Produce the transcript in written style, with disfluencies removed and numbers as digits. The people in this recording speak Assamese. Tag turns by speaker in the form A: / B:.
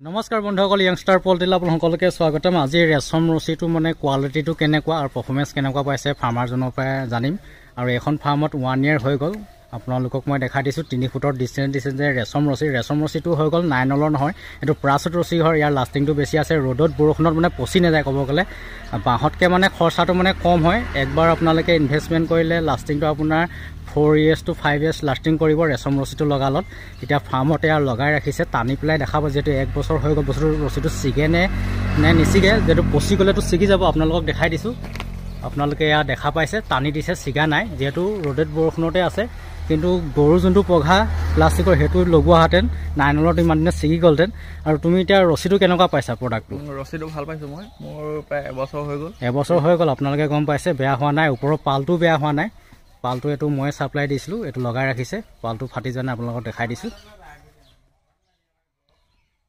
A: নমস্কাৰ বন্ধুসকল, য়াংষ্টাৰ পলিটিল আপোনালোকলৈকে স্বাগতম। আজি ৰেচম ৰছীটো মানে কোৱালিটিটো কেনেকুৱা আৰু পাৰফৰ্মেঞ্চ কেনেকুৱা পাইছে ফাৰ্মাৰজনৰ পৰা জানিম। আৰু এখন ফাৰ্মত 1 year হৈ গ'ল। আপোনালোকক মই দেখাই দিছোঁ 3 ফুটৰ ডিষ্টেঞ্চ দিছে যে ৰেচম ৰছীটো হৈ গ'ল 9 নলৰ নহয়, এইটো প্ৰাছত ৰছী হয়। ইয়াৰ লাষ্টিংটো বেছি আছে, ৰ'দত বৰষুণত মানে পচি নাযায়। ক'ব গ'লে বাঁহতকৈ মানে খৰচাটো মানে কম হয়। একবাৰ আপোনালোকে ইনভেষ্টমেণ্ট কৰিলে লাষ্টিংটো আপোনাৰ 4 years to 5 years লাষ্টিং কৰিব ৰেচম ৰছীটো লগালত। এতিয়া ফাৰ্মতে আৰু লগাই ৰাখিছে, টানি পেলাই দেখাব যিহেতু 1 বছৰ হৈ গ'ল। বস্তুটো ৰছীটো ছিগে নে নিছিগে, যিহেতু পচি গ'লেতো ছিগি যাব। আপোনালোকক দেখাই দিছোঁ, আপোনালোকে এয়া দেখা পাইছে, টানি দিছে, ছিগা নাই। যিহেতু ৰ'দত বৰষুণতে আছে, কিন্তু গৰুৰ যোনটো পঘা প্লাষ্টিকৰ সেইটো লগোৱাহেঁতেন 9 নলত ইমান দিনে ছিগি গ'লহেঁতেন। আৰু তুমি এতিয়া ৰছীটো কেনেকুৱা পাইছা প্ৰডাক্টটো?
B: ৰছীটো ভাল পাইছোঁ মই, মোৰ প্ৰায় এবছৰ হৈ গ'ল।
A: এবছৰ হৈ গ'ল, আপোনালোকে গম পাইছে, বেয়া হোৱা নাই। ওপৰৰ পালটো বেয়া হোৱা নাই। পালটো এইটো মই ছাপ্লাই দিছিলোঁ, এইটো লগাই ৰাখিছে, পালটো ফাটি যোৱা নাই। আপোনালোকক দেখাই দিছোঁ।